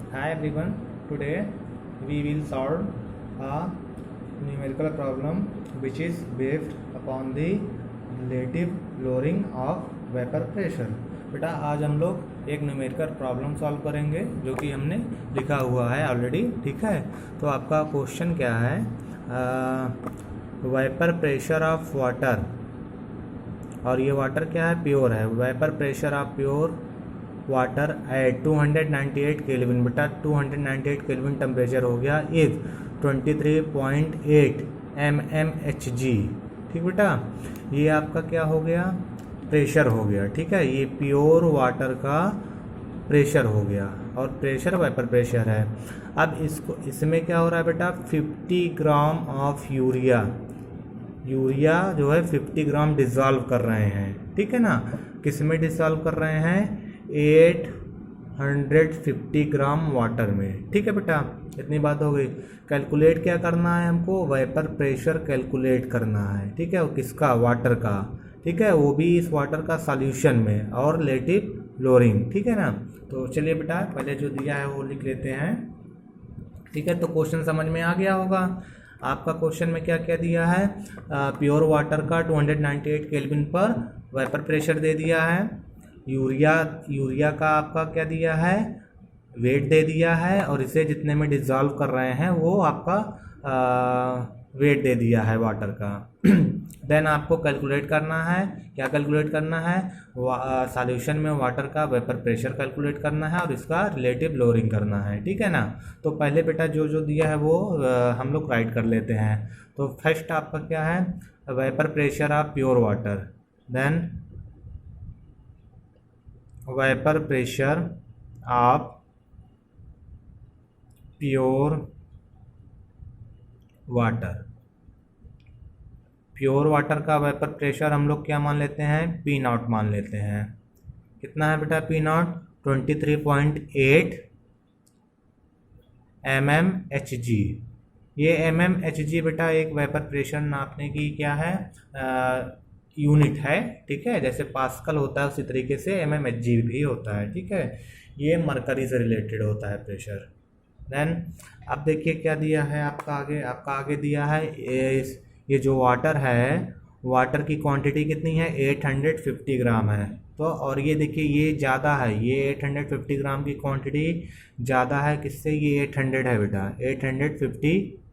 Hi everyone, today we will solve a numerical problem which is based upon the relative lowering of vapor pressure। बेटा आज हम लोग एक numerical problem solve करेंगे जो कि हमने लिखा हुआ है ऑलरेडी। ठीक है, तो आपका क्वेश्चन क्या है? वेपर प्रेशर ऑफ वाटर, और ये वाटर क्या है? प्योर है। Vapour pressure of pure water at 298 kelvin, बेटा 298 केल्विन टेम्परेचर हो गया, इज 23.8 mmHg। ठीक बेटा, ये आपका क्या हो गया? प्रेशर हो गया। ठीक है, ये प्योर वाटर का प्रेशर हो गया, और प्रेशर वेपर प्रेशर है। अब इसमें क्या हो रहा है बेटा? 50 ग्राम ऑफ यूरिया जो है 50 ग्राम डिसॉल्व कर रहे हैं। ठीक है ना, किस में डिसॉल्व कर रहे हैं? 850 ग्राम वाटर में। ठीक है बेटा, इतनी बात हो गई। कैलकुलेट क्या करना है हमको? वेपर प्रेशर कैलकुलेट करना है। ठीक है, वो किसका? वाटर का। ठीक है, वो भी इस वाटर का सॉल्यूशन में, और रिलेटिव लोअरिंग। ठीक है ना, तो चलिए बेटा पहले जो दिया है वो लिख लेते हैं। ठीक है, तो क्वेश्चन समझ में आ गया होगा। आपका क्वेश्चन में क्या क्या दिया है? प्योर वाटर का 298 केल्विन पर वेपर प्रेशर दे दिया है। यूरिया का आपका क्या दिया है? वेट दे दिया है, और इसे जितने में डिसॉल्व कर रहे हैं वो आपका वेट दे दिया है वाटर का। देन आपको कैलकुलेट करना है। क्या कैलकुलेट करना है? सॉल्यूशन में वाटर का वेपर प्रेशर कैलकुलेट करना है, और इसका रिलेटिव लोअरिंग करना है। ठीक है ना, तो पहले बेटा जो जो दिया है वो हम लोग राइट कर लेते हैं। तो फर्स्ट आपका क्या है? Vapour pressure of pure water, then vapour pressure of pure water. Pure water का वेपर प्रेशर हम लोग क्या मान लेते हैं? पी नॉट मान लेते हैं। कितना है बेटा पी नॉट? 23.8 mmHg। ये mmHg बेटा एक वेपर प्रेशर नापने की क्या है? यूनिट है। ठीक है, जैसे पास्कल होता है उसी तरीके से mmHg भी होता है। ठीक है, ये मरकरी से रिलेटेड होता है प्रेशर। देन अब देखिए क्या दिया है आपका आगे दिया है ये जो वाटर है, वाटर की क्वांटिटी कितनी है? 850 ग्राम है। तो और ये देखिए ये ज़्यादा है, ये 850 ग्राम की क्वांटिटी ज़्यादा है किससे? ये 800 है बेटा, 850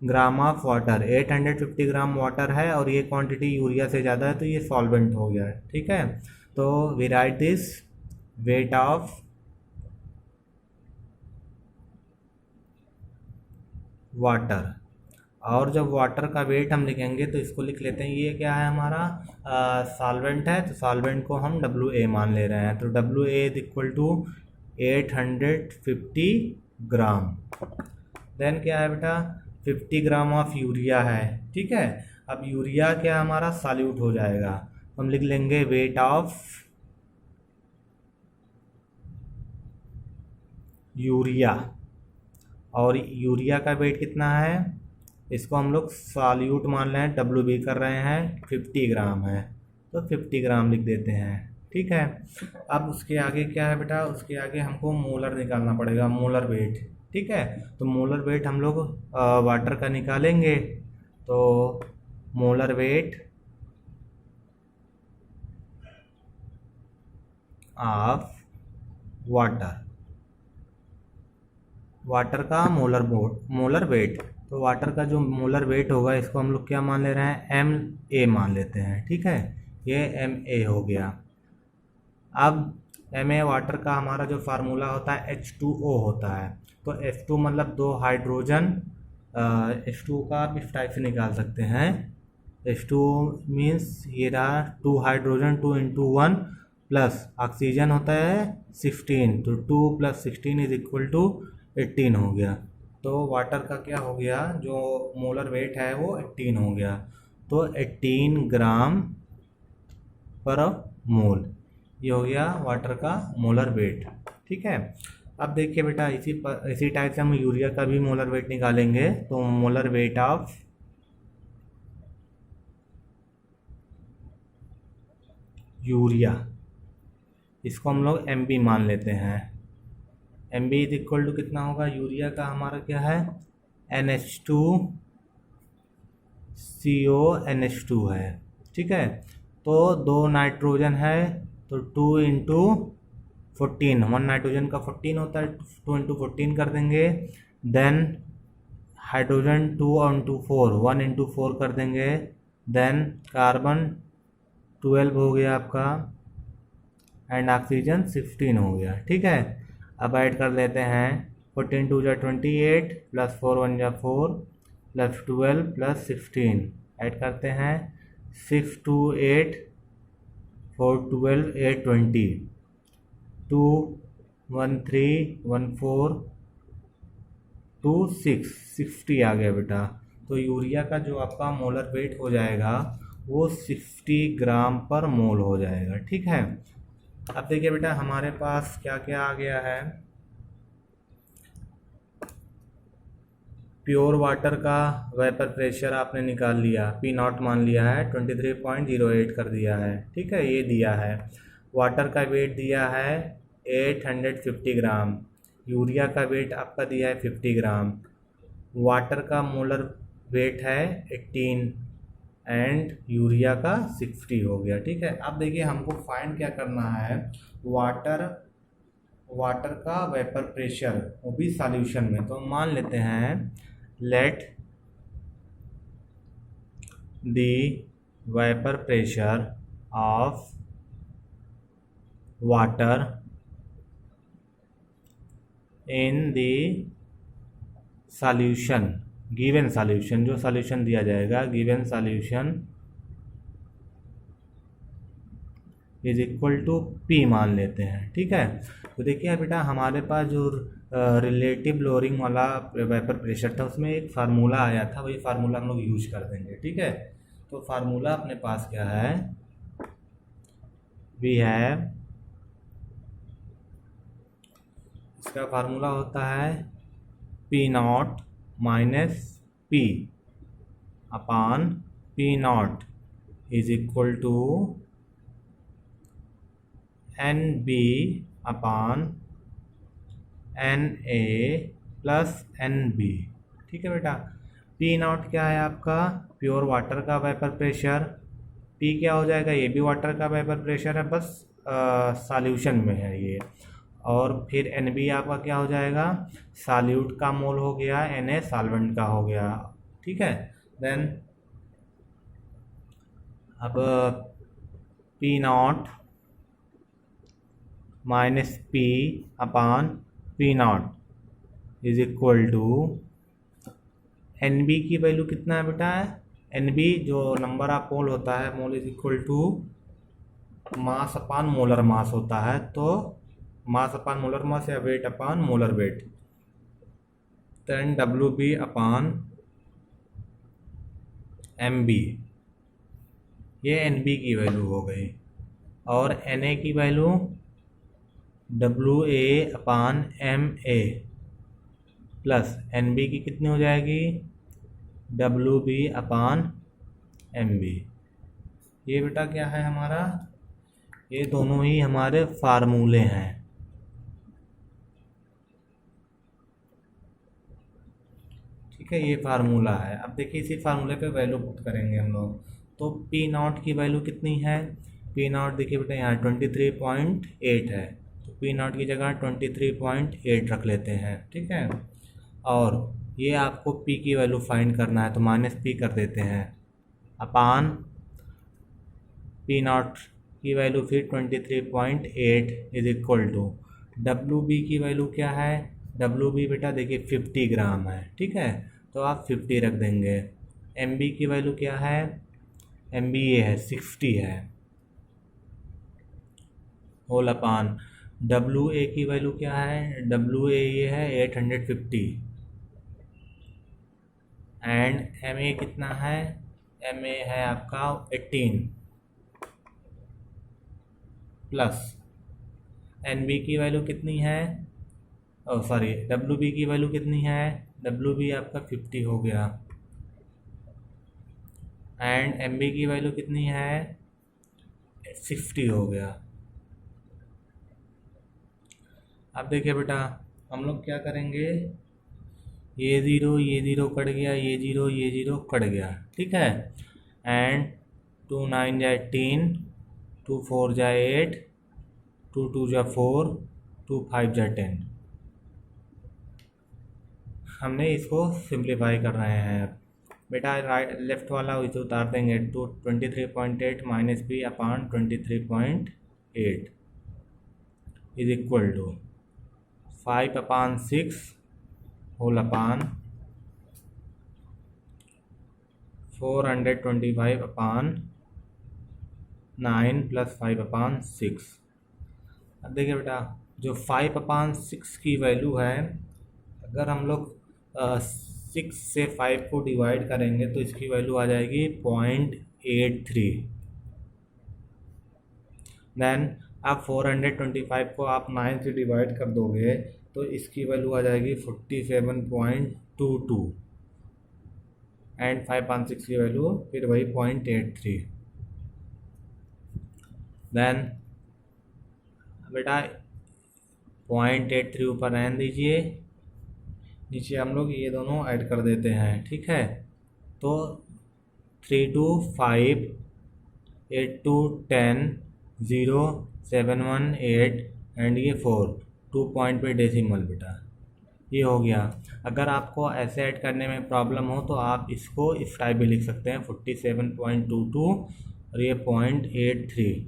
gram of water, 850 gram water है, और ये क्वांटिटी यूरिया से ज़्यादा है, तो ये सॉल्वेंट हो गया। ठीक है, तो we write this weight of water. और जब वाटर का वेट हम लिखेंगे तो इसको लिख लेते हैं, ये क्या है हमारा? सॉल्वेंट है, तो सॉल्वेंट को हम WA मान ले रहे हैं, तो WA is equal to 850 gram. Then क्या है बेटा? 50 ग्राम ऑफ यूरिया है। ठीक है, अब यूरिया क्या हमारा? सॉल्यूट हो जाएगा, हम लिख लेंगे वेट ऑफ यूरिया। और यूरिया का वेट कितना है? इसको हम लोग सॉल्यूट मान रहे हैं, WB कर रहे हैं, 50 ग्राम है, तो 50 ग्राम लिख देते हैं। ठीक है, अब उसके आगे क्या है बेटा? उसके आगे हमको मोलर निकालना पड़ेगा, मोलर वेट। ठीक है, तो मोलर वेट हम लोग वाटर का निकालेंगे, तो मोलर वेट ऑफ वाटर का मोलर वेट। तो वाटर का जो मोलर वेट होगा इसको हम लोग क्या मान ले रहे हैं? MA मान लेते हैं। ठीक है, ये MA हो गया। अब MA वाटर का हमारा जो फार्मूला होता है H2O होता है, तो H2 मतलब दो हाइड्रोजन। H2 का आप इस टाइप से निकाल सकते हैं, H2 मीन्स ये रहा 2 हाइड्रोजन, 2 इंटू 1, प्लस ऑक्सीजन होता है 16, तो 2 + 16 इज इक्वल टू 18 हो गया। तो वाटर का क्या हो गया? जो मोलर वेट है वो 18 हो गया, तो 18 ग्राम पर मोल, ये हो गया वाटर का मोलर वेट। ठीक है, अब देखिए बेटा इसी टाइप से हम यूरिया का भी मोलर वेट निकालेंगे, तो मोलर वेट ऑफ यूरिया, इसको हम लोग MB मान लेते हैं। M B is equal to कितना होगा, यूरिया का हमारा क्या है NH2CO NH2 है, ठीक है। तो 2 नाइट्रोजन है तो 2 इंटू 14, 1 नाइट्रोजन का 14 होता है, 2 इंटू 14 कर देंगे। देन हाइड्रोजन 2 इंटू 4, 1 इंटू 4 कर देंगे। देन कार्बन 12 हो गया आपका एंड ऑक्सीजन 16 हो गया, ठीक है। अब ऐड कर लेते हैं 14 2 जा 28 प्लस 4 1 जा 4 प्लस 12 प्लस 16 ऐड करते हैं 6 2 8 4 12 8 20 2 1 3 1 4 2 6 60 आ गया बेटा। तो यूरिया का जो आपका मोलर वेट हो जाएगा वो 60 ग्राम पर मोल हो जाएगा, ठीक है। अब देखिए बेटा हमारे पास क्या क्या आ गया है। प्योर वाटर का वेपर प्रेशर आपने निकाल लिया, P0 मान लिया है 23.08 कर दिया है, ठीक है, ये दिया है। वाटर का वेट दिया है 850 ग्राम, यूरिया का वेट आपका दिया है 50 ग्राम, वाटर का मोलर वेट है 18 एंड यूरिया का 60 हो गया, ठीक है। अब देखिए हमको फाइंड क्या करना है, वाटर का वेपर प्रेशर, वो भी सॉल्यूशन में। तो मान लेते हैं let the vapour pressure of water in the solution, given solution, जो सॉल्यूशन दिया जाएगा given solution is equal to P मान लेते हैं, ठीक है। तो देखिए बेटा हमारे पास जो रिलेटिव लोअरिंग वाला वेपर प्रेशर था उसमें एक फार्मूला आया था, वही फार्मूला हम लोग यूज कर देंगे, ठीक है। तो फार्मूला अपने पास क्या है, वी हैव, इसका फार्मूला होता है P0 minus P upon P0 is equal to NB upon NA plus NB, ठीक है बेटा। P0 क्या है आपका, प्योर वाटर का वेपर प्रेशर, P क्या हो जाएगा, ये भी वाटर का वेपर प्रेशर है, बस सॉल्यूशन में है ये। और फिर NB आपका क्या हो जाएगा, सॉल्यूट का मोल हो गया, Na सॉल्वेंट का हो गया, ठीक है। देन अब P0 minus P upon P0 is equal to NB की वैल्यू कितना है बेटा, NB जो नंबर ऑफ मोल होता है, mole is equal to mass upon molar mass होता है, तो मास अपान मोलर मास या weight upon molar weight, then WB upon MB, ये NB की वैल्यू हो गई। और Na की value WA upon MA plus NB की कितनी हो जाएगी, WB अपान MB। ये बेटा क्या है हमारा, ये दोनों ही हमारे फार्मूले हैं, ठीक है, ये फार्मूला है। अब देखिए इसी फार्मूले पे वैल्यू पुट करेंगे हम लोग। तो P0 की वैल्यू कितनी है, P0 देखिए बेटा यहाँ 23.8 है, तो P0 की जगह 23.8 रख लेते हैं, ठीक है। और ये आपको P की वैल्यू फाइंड करना है, तो माइनस P कर देते हैं अपान P0 की वैल्यू फिर 23.8 इज इक्वल टू WB की वैल्यू क्या है, WB बेटा देखिए 50 ग्राम है, ठीक है, तो आप 50 रख देंगे। MB की वैल्यू क्या है, MB ये है 60 है, होल अपान WA की वैल्यू क्या है, WA ये है 850 एंड MA कितना है, MA है आपका 18 प्लस NB की वैल्यू कितनी है, सॉरी WB की वैल्यू कितनी है, WB आपका 50 हो गया एंड MB की वैल्यू कितनी है 60 हो गया। अब देखिए बेटा हम लोग क्या करेंगे, ये ज़ीरो कट गया, ये ज़ीरो कट गया, ठीक है। एंड 2 9 जा 18, 2 4 जा 8, 2 2 जा 4, 2 5 जा 10। हमने इसको सिंप्लीफाई कर रहे हैं। बेटा राइट लेफ्ट वाला इसे उतार देंगे, तो 23.8 minus B upon 23.8 is equal to 5/6 whole upon 425/9 plus 5/6। अब देखिए बेटा, जो 5/6 की वैल्यू है, अगर हम लोग 6 से 5 को डिवाइड करेंगे तो इसकी वैल्यू आ जाएगी 0.83। देन आप 425 को आप 9 से डिवाइड कर दोगे तो इसकी वैल्यू आ जाएगी 47.22 एंड 5/6 की वैल्यू फिर वही 0.83। देन बेटा 0.83 ऊपर रहने दीजिए, नीचे हम लोग ये दोनों ऐड कर देते हैं, ठीक है। तो 3 2 5, 8 2 10, 0 7 1 8 एंड ये 4, 2 पॉइंट पे डेसिमल बेटा, ये हो गया। अगर आपको ऐसे ऐड करने में प्रॉब्लम हो तो आप इसको इस टाइप भी लिख सकते हैं, 47.22 और ये 0.83,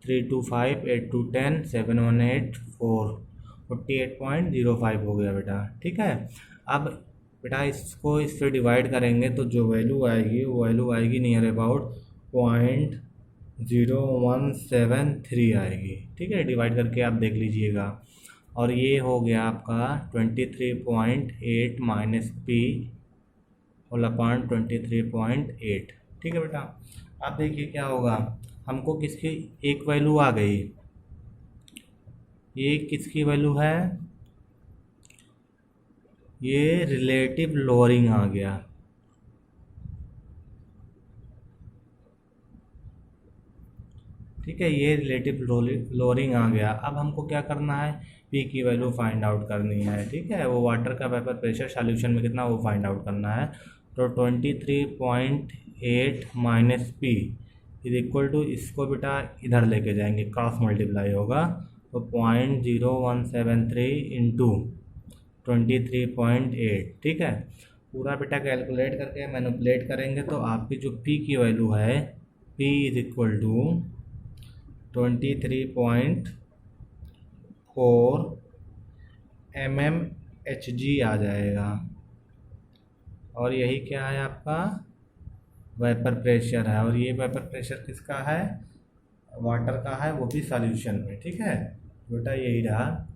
3 2 5, 8 2 10, 7 1 8 4, 48.05 हो गया बेटा, ठीक है। अब बेटा इसको इससे डिवाइड करेंगे तो जो वैल्यू आएगी वो वैल्यू आएगी नियर अबाउट 0.0173 आएगी, ठीक है। डिवाइड करके आप देख लीजिएगा। और ये हो गया आपका 23.8 माइनस पी होल अपान 23.8, ठीक है बेटा। आप देखिए क्या होगा, हमको किसकी एक वैल्यू आ गई, ये किसकी वैल्यू है, ये रिलेटिव लोअरिंग आ गया, ठीक है। ये रिलेटिव लोअरिंग आ गया। अब हमको क्या करना है, पी की वैल्यू फाइंड आउट करनी है, ठीक है। वो वाटर का वेपर प्रेशर सॉल्यूशन में कितना वो फाइंड आउट करना है। तो 23.8 minus P is equal to, इसको बेटा इधर लेके जाएंगे, क्रॉस मल्टीप्लाई होगा, तो 0.0173 इंटू 23.8, ठीक है। पूरा बेटा कैलकुलेट करके मैनिपुलेट करेंगे तो आपकी जो पी की वैल्यू है, P is equal to 23.4 mmHg आ जाएगा। और यही क्या है आपका वेपर प्रेशर है, और ये वेपर प्रेशर किसका है, वाटर का है, वो भी सॉल्यूशन में, ठीक है बेटा। यही रहा,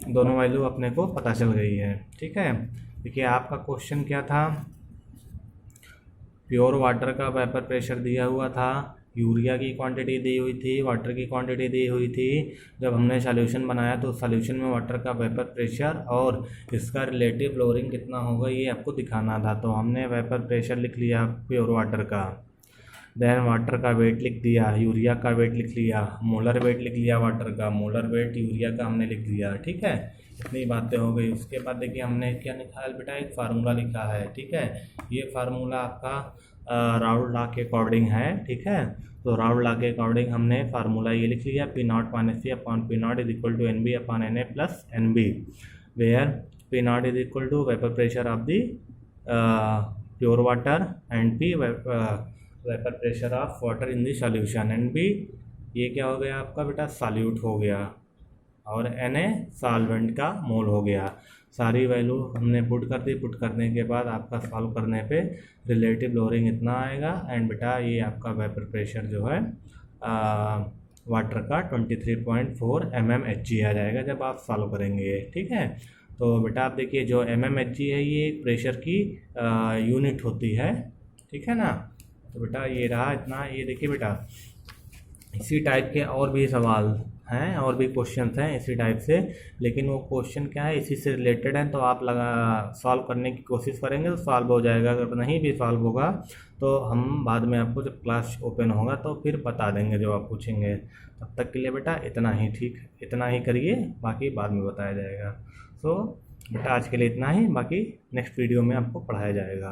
दोनों वैल्यू अपने को पता चल गई है, ठीक है। देखिए आपका क्वेश्चन क्या था, प्योर वाटर का वेपर प्रेशर दिया हुआ था, यूरिया की क्वांटिटी दी हुई थी, वाटर की क्वांटिटी दी हुई थी। जब हमने सॉल्यूशन बनाया तो सॉल्यूशन में वाटर का वेपर प्रेशर और इसका रिलेटिव फ्लोरिंग कितना होगा ये आपको दिखाना था। तो हमने वेपर प्रेशर लिख लिया प्योर वाटर का, देन वाटर का वेट लिख दिया, यूरिया का वेट लिख लिया, मोलर वेट लिख लिया वाटर का, मोलर वेट यूरिया का हमने लिख दिया, ठीक है। इतनी बातें हो गई। उसके बाद देखिए हमने क्या लिखा है बेटा, एक फार्मूला लिखा है, ठीक है। ये फार्मूला आपका राउल्ट लॉ के अकॉर्डिंग है, ठीक है। तो राउल्ट लॉ के अकॉर्डिंग हमने फार्मूला ये लिख लिया, P not minus C upon P not is equal to N B upon N A plus N B, where P not is equal to vapour pressure of the pure water and P vapour pressure of water in the solution, and B ये क्या हो गया आपका बेटा, solute हो गया, और N a solvent का मोल हो गया। सारी वैल्यू हमने पुट कर दी, पुट करने के बाद आपका सॉल्व करने पे रिलेटिव लोअरिंग इतना आएगा, एंड बेटा ये आपका वेपर प्रेशर जो है वाटर का 23.4 mmHg आ जाएगा जब आप सॉल्व करेंगे, ठीक है। तो बेटा आप देखिए जो mmHg है ये प्रेशर की यूनिट होती है, ठीक है ना। तो बेटा ये रहा इतना। ये देखिए बेटा इसी टाइप के और भी सवाल हैं और भी क्वेश्चंस हैं इसी टाइप से, लेकिन वो क्वेश्चन क्या है इसी से रिलेटेड हैं, तो आप लगा सॉल्व करने की कोशिश करेंगे तो सॉल्व हो जाएगा। अगर नहीं भी सॉल्व होगा तो हम बाद में आपको जब क्लास ओपन होगा तो फिर बता देंगे जो आप पूछेंगे। तब तक के लिए बेटा इतना ही, ठीक, इतना ही करिए, बाकी बाद में बताया जाएगा। सो बेटा आज के लिए इतना ही, बाकी नेक्स्ट वीडियो में आपको पढ़ाया जाएगा।